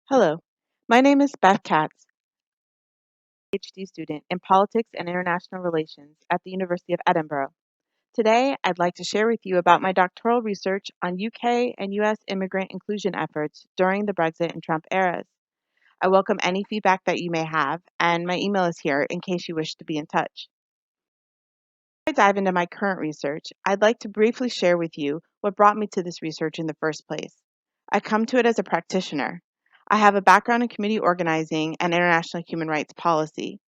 Hello, my name is Beth Katz, PhD student in politics and international relations at the University of Edinburgh. Today, I'd like to share with you about my doctoral research on UK and US immigrant inclusion efforts during the Brexit and Trump eras. I welcome any feedback that you may have, and my email is here in case you wish to be in touch. Before I dive into my current research, I'd like to briefly share with you what brought me to this research in the first place. I come to it as a practitioner. I have a background in community organizing and international human rights policy.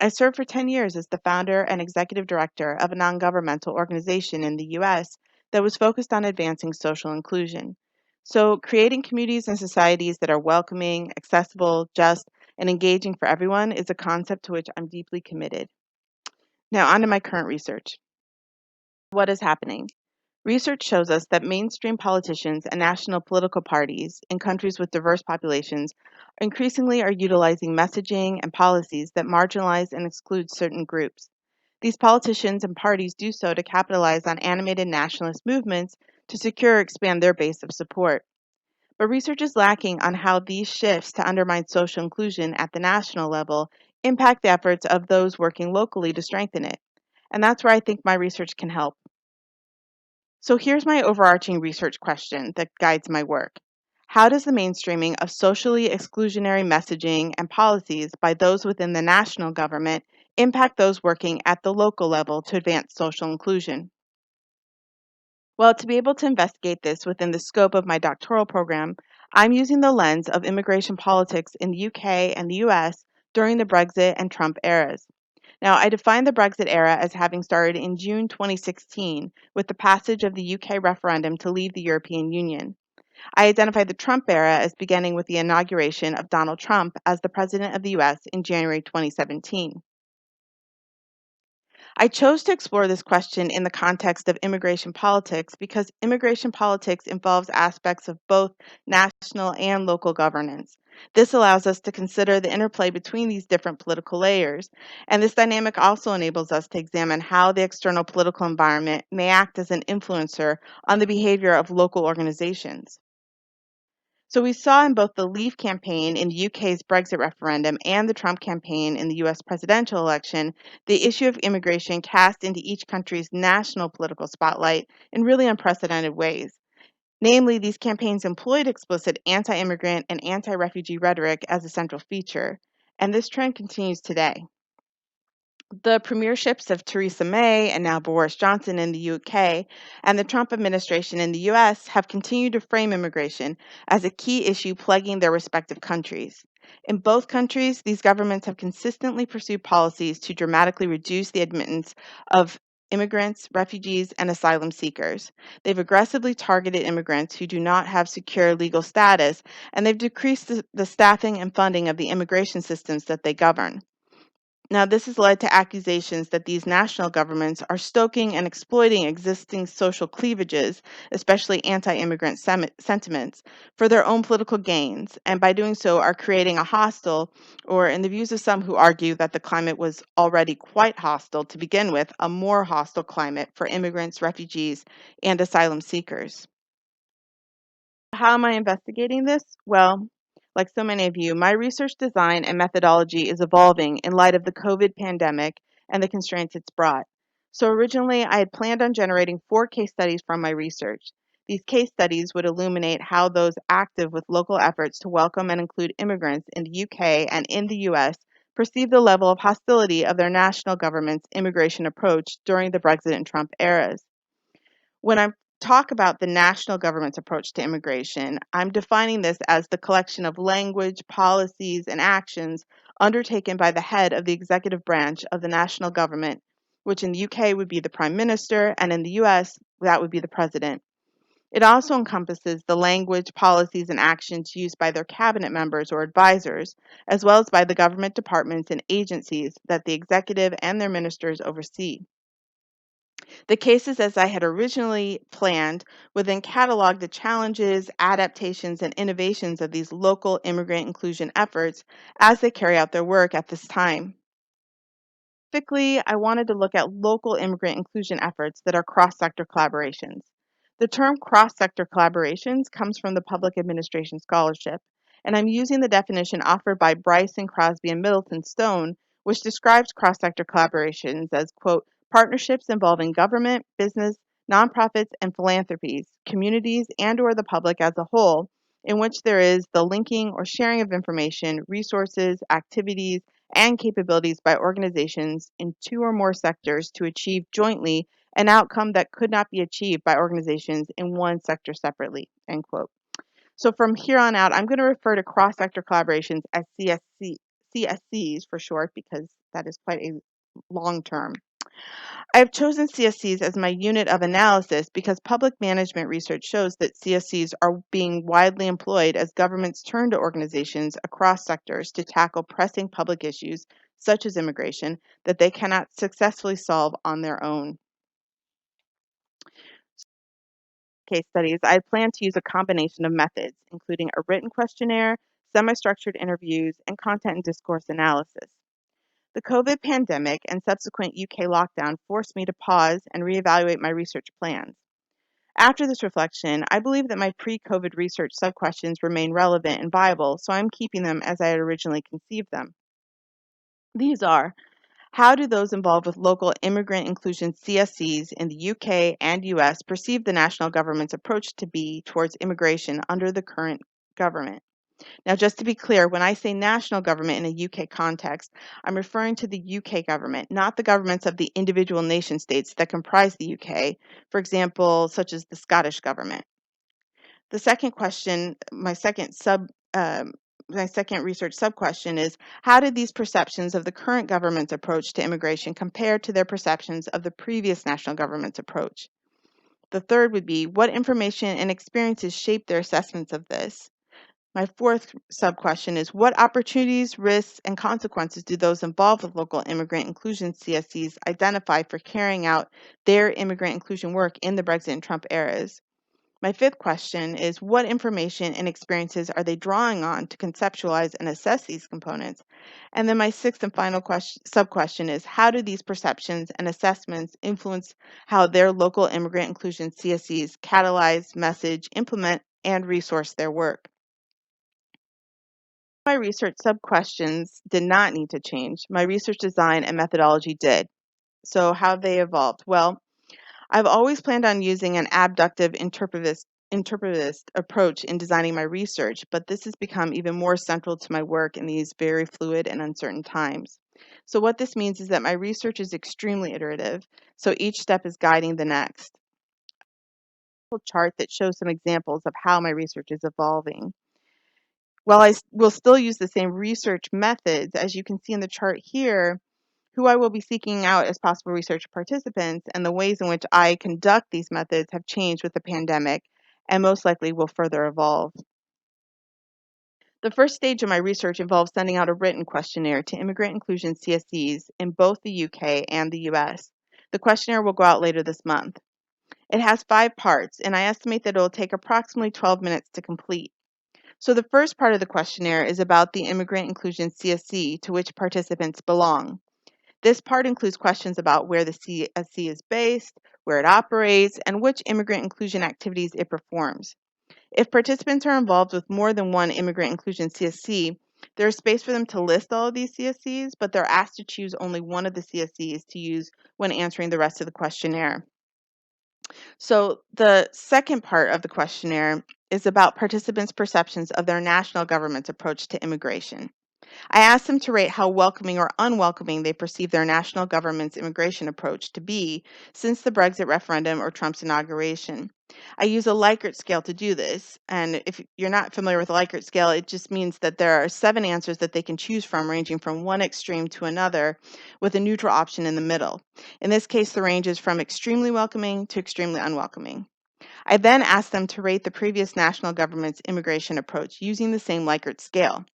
I served for 10 years as the founder and executive director of a non-governmental organization in the US that was focused on advancing social inclusion. So, creating communities and societies that are welcoming, accessible, just, and engaging for everyone is a concept to which I'm deeply committed. Now, on to my current research. What is happening? Research shows us that mainstream politicians and national political parties in countries with diverse populations increasingly are utilizing messaging and policies that marginalize and exclude certain groups. These politicians and parties do so to capitalize on animated nationalist movements to secure or expand their base of support. But research is lacking on how these shifts to undermine social inclusion at the national level impact the efforts of those working locally to strengthen it. And that's where I think my research can help. So here's my overarching research question that guides my work. How does the mainstreaming of socially exclusionary messaging and policies by those within the national government impact those working at the local level to advance social inclusion? Well, to be able to investigate this within the scope of my doctoral program, I'm using the lens of immigration politics in the UK and the US during the Brexit and Trump eras. Now, I define the Brexit era as having started in June 2016 with the passage of the UK referendum to leave the European Union. I identify the Trump era as beginning with the inauguration of Donald Trump as the President of the US in January 2017. I chose to explore this question in the context of immigration politics because immigration politics involves aspects of both national and local governance. This allows us to consider the interplay between these different political layers, and this dynamic also enables us to examine how the external political environment may act as an influencer on the behavior of local organizations. So we saw in both the Leave campaign in the UK's Brexit referendum and the Trump campaign in the US presidential election, the issue of immigration cast into each country's national political spotlight in really unprecedented ways. Namely, these campaigns employed explicit anti-immigrant and anti-refugee rhetoric as a central feature, and this trend continues today. The premierships of Theresa May and now Boris Johnson in the UK and the Trump administration in the US have continued to frame immigration as a key issue plaguing their respective countries. In both countries, these governments have consistently pursued policies to dramatically reduce the admittance of immigrants, refugees, and asylum seekers. They've aggressively targeted immigrants who do not have secure legal status, and they've decreased the staffing and funding of the immigration systems that they govern. Now, this has led to accusations that these national governments are stoking and exploiting existing social cleavages, especially anti immigrant sentiments, for their own political gains, and by doing so are creating a hostile, or in the views of some who argue that the climate was already quite hostile to begin with, a more hostile climate for immigrants, refugees, and asylum seekers. How am I investigating this? Well, like so many of you, my research design and methodology is evolving in light of the COVID pandemic and the constraints it's brought. So originally, I had planned on generating 4 case studies from my research. These case studies would illuminate how those active with local efforts to welcome and include immigrants in the UK and in the US perceive the level of hostility of their national government's immigration approach during the Brexit and Trump eras. When I talk about the national government's approach to immigration, I'm defining this as the collection of language, policies, and actions undertaken by the head of the executive branch of the national government, which in the UK would be the Prime Minister, and in the US, that would be the President. It also encompasses the language, policies, and actions used by their cabinet members or advisors, as well as by the government departments and agencies that the executive and their ministers oversee. The cases, as I had originally planned, would then catalog the challenges, adaptations, and innovations of these local immigrant inclusion efforts as they carry out their work at this time. Specifically, I wanted to look at local immigrant inclusion efforts that are cross-sector collaborations. The term cross-sector collaborations comes from the public administration scholarship, And I'm using the definition offered by Bryson, Crosby, and Middleton Stone, which describes cross-sector collaborations as, quote, partnerships involving government, business, nonprofits, and philanthropies, communities, and/or the public as a whole, in which there is the linking or sharing of information, resources, activities, and capabilities by organizations in two or more sectors to achieve jointly an outcome that could not be achieved by organizations in one sector separately, end quote. So from here on out, I'm going to refer to cross-sector collaborations as CSCs for short, because that is quite a long term. I have chosen CSCs as my unit of analysis because public management research shows that CSCs are being widely employed as governments turn to organizations across sectors to tackle pressing public issues, such as immigration, that they cannot successfully solve on their own. Case studies, I plan to use a combination of methods, including a written questionnaire, semi-structured interviews, and content and discourse analysis. The COVID pandemic and subsequent UK lockdown forced me to pause and reevaluate my research plans. After this reflection, I believe that my pre-COVID research sub-questions remain relevant and viable, so I'm keeping them as I had originally conceived them. These are: how do those involved with local immigrant inclusion CSCs in the UK and US perceive the national government's approach to be towards immigration under the current government? Now, just to be clear, when I say national government in a UK context, I'm referring to the UK government, not the governments of the individual nation states that comprise the UK, for example, such as the Scottish government. The second question, my second research sub-question is: how did these perceptions of the current government's approach to immigration compare to their perceptions of the previous national government's approach? The third would be: what information and experiences shaped their assessments of this? My fourth sub-question is: what opportunities, risks, and consequences do those involved with local immigrant inclusion CSCs identify for carrying out their immigrant inclusion work in the Brexit and Trump eras? My fifth question is: what information and experiences are they drawing on to conceptualize and assess these components? And then my sixth and final sub-question is: how do these perceptions and assessments influence how their local immigrant inclusion CSCs catalyze, message, implement, and resource their work? My research sub-questions did not need to change. My research design and methodology did. So how have they evolved? Well, I've always planned on using an abductive interpretivist approach in designing my research, but this has become even more central to my work in these very fluid and uncertain times. So what this means is that my research is extremely iterative, so each step is guiding the next. A chart that shows some examples of how my research is evolving. While I will still use the same research methods, as you can see in the chart here, who I will be seeking out as possible research participants and the ways in which I conduct these methods have changed with the pandemic and most likely will further evolve. The first stage of my research involves sending out a written questionnaire to immigrant inclusion CSCs in both the UK and the US. The questionnaire will go out later this month. It has 5 parts, and I estimate that it will take approximately 12 minutes to complete. So the first part of the questionnaire is about the immigrant inclusion CSC to which participants belong. This part includes questions about where the CSC is based, where it operates, and which immigrant inclusion activities it performs. If participants are involved with more than one immigrant inclusion CSC, there is space for them to list all of these CSCs, but they're asked to choose only one of the CSCs to use when answering the rest of the questionnaire. So the second part of the questionnaire is about participants' perceptions of their national government's approach to immigration. I asked them to rate how welcoming or unwelcoming they perceive their national government's immigration approach to be since the Brexit referendum or Trump's inauguration. I use a Likert scale to do this, and if you're not familiar with the Likert scale, it just means that there are 7 answers that they can choose from, ranging from one extreme to another, with a neutral option in the middle. In this case, the range is from extremely welcoming to extremely unwelcoming. I then asked them to rate the previous national government's immigration approach using the same Likert scale.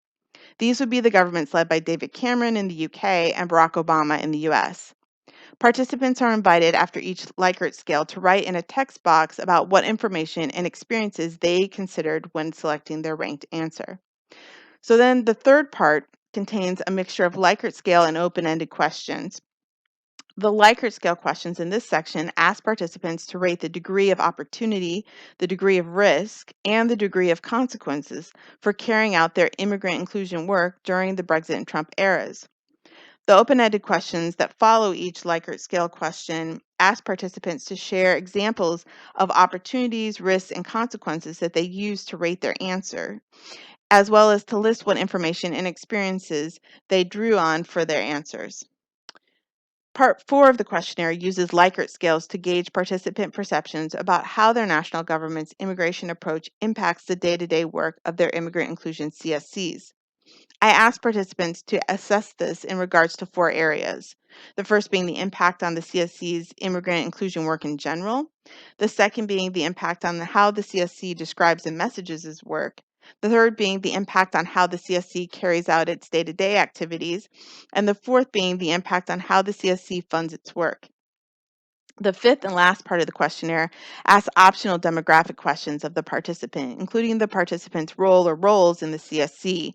These would be the governments led by David Cameron in the UK and Barack Obama in the US. Participants are invited after each Likert scale to write in a text box about what information and experiences they considered when selecting their ranked answer. So then the third part contains a mixture of Likert scale and open-ended questions. The Likert scale questions in this section ask participants to rate the degree of opportunity, the degree of risk, and the degree of consequences for carrying out their immigrant inclusion work during the Brexit and Trump eras. The open-ended questions that follow each Likert scale question ask participants to share examples of opportunities, risks, and consequences that they use to rate their answer, as well as to list what information and experiences they drew on for their answers. Part 4 of the questionnaire uses Likert scales to gauge participant perceptions about how their national government's immigration approach impacts the day-to-day work of their immigrant inclusion CSCs. I asked participants to assess this in regards to 4 areas. The first being the impact on the CSC's immigrant inclusion work in general. The second being the impact on how the CSC describes and messages its work. The third being the impact on how the CSC carries out its day-to-day activities. And the fourth being the impact on how the CSC funds its work. The fifth and last part of the questionnaire asks optional demographic questions of the participant, including the participant's role or roles in the CSC,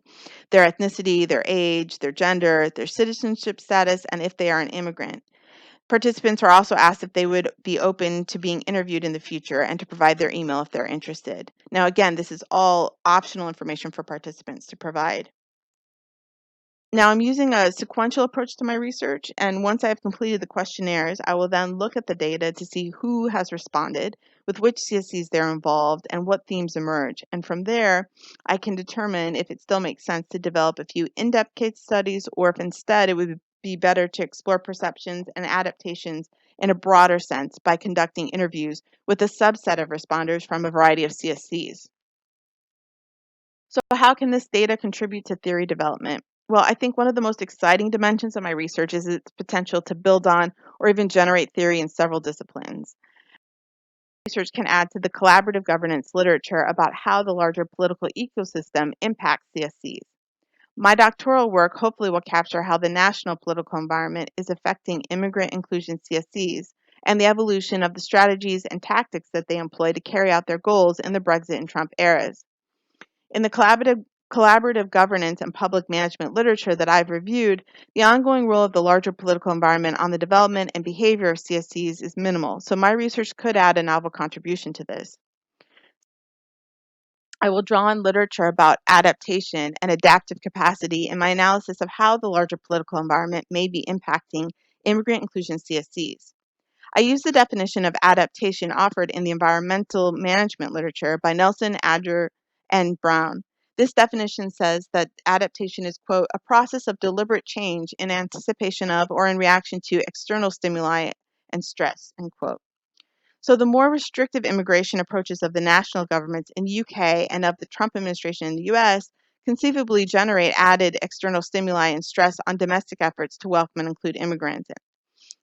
their ethnicity, their age, their gender, their citizenship status, and if they are an immigrant. Participants are also asked if they would be open to being interviewed in the future and to provide their email if they're interested. Now, again, this is all optional information for participants to provide. Now, I'm using a sequential approach to my research, and once I've completed the questionnaires, I will then look at the data to see who has responded, with which CSCs they're involved, and what themes emerge. And from there, I can determine if it still makes sense to develop a few in-depth case studies, or if instead it would be better to explore perceptions and adaptations in a broader sense by conducting interviews with a subset of responders from a variety of CSCs. So how can this data contribute to theory development? Well, I think one of the most exciting dimensions of my research is its potential to build on or even generate theory in several disciplines. Research can add to the collaborative governance literature about how the larger political ecosystem impacts CSCs. My doctoral work hopefully will capture how the national political environment is affecting immigrant inclusion CSCs and the evolution of the strategies and tactics that they employ to carry out their goals in the Brexit and Trump eras. In the collaborative governance and public management literature that I've reviewed, the ongoing role of the larger political environment on the development and behavior of CSCs is minimal, so my research could add a novel contribution to this. I will draw on literature about adaptation and adaptive capacity in my analysis of how the larger political environment may be impacting immigrant inclusion CSCs. I use the definition of adaptation offered in the environmental management literature by Nelson, Adger, and Brown. This definition says that adaptation is, quote, a process of deliberate change in anticipation of or in reaction to external stimuli and stress, end quote. So the more restrictive immigration approaches of the national governments in the UK and of the Trump administration in the US conceivably generate added external stimuli and stress on domestic efforts to welcome and include immigrants.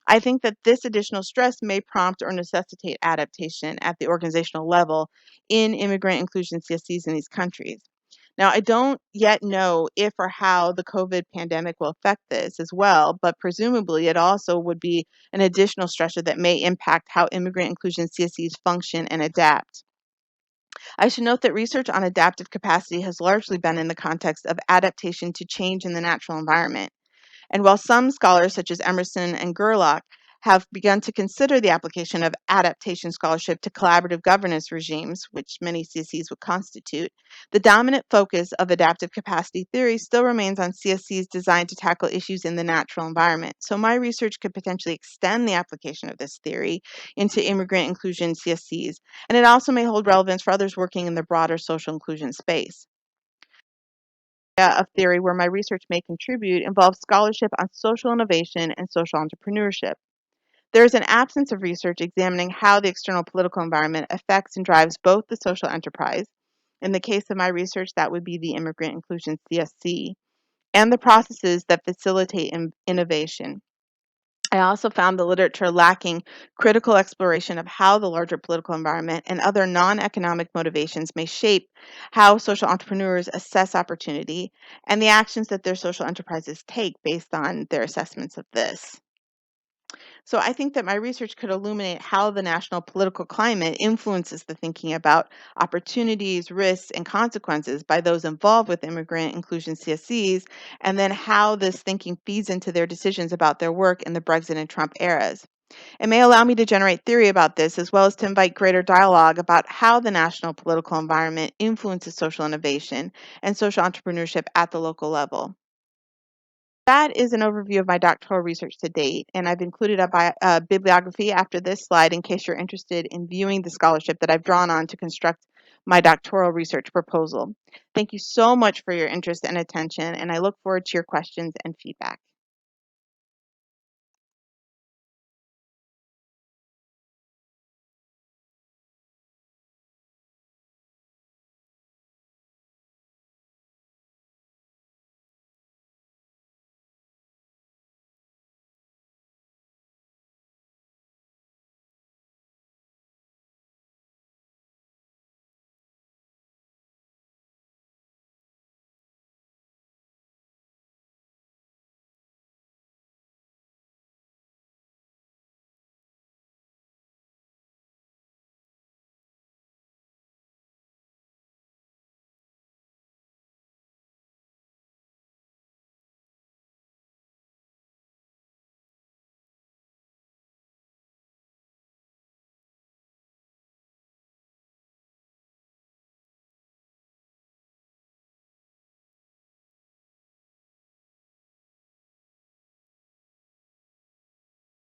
I think that this additional stress may prompt or necessitate adaptation at the organizational level in immigrant inclusion CSCs in these countries. Now, I don't yet know if or how the COVID pandemic will affect this as well, but presumably it also would be an additional stressor that may impact how immigrant inclusion CSCs function and adapt. I should note that research on adaptive capacity has largely been in the context of adaptation to change in the natural environment. And while some scholars, such as Emerson and Gerlach, have begun to consider the application of adaptation scholarship to collaborative governance regimes, which many CSCs would constitute, the dominant focus of adaptive capacity theory still remains on CSCs designed to tackle issues in the natural environment. So my research could potentially extend the application of this theory into immigrant inclusion CSCs, and it also may hold relevance for others working in the broader social inclusion space. Of theory where my research may contribute involves scholarship on social innovation and social entrepreneurship. There is an absence of research examining how the external political environment affects and drives both the social enterprise, in the case of my research, that would be the immigrant inclusion CSC, and the processes that facilitate innovation. I also found the literature lacking critical exploration of how the larger political environment and other non-economic motivations may shape how social entrepreneurs assess opportunity and the actions that their social enterprises take based on their assessments of this. So I think that my research could illuminate how the national political climate influences the thinking about opportunities, risks, and consequences by those involved with immigrant inclusion CSCs, and then how this thinking feeds into their decisions about their work in the Brexit and Trump eras. It may allow me to generate theory about this, as well as to invite greater dialogue about how the national political environment influences social innovation and social entrepreneurship at the local level. That is an overview of my doctoral research to date, and I've included a bibliography after this slide in case you're interested in viewing the scholarship that I've drawn on to construct my doctoral research proposal. Thank you so much for your interest and attention, and I look forward to your questions and feedback.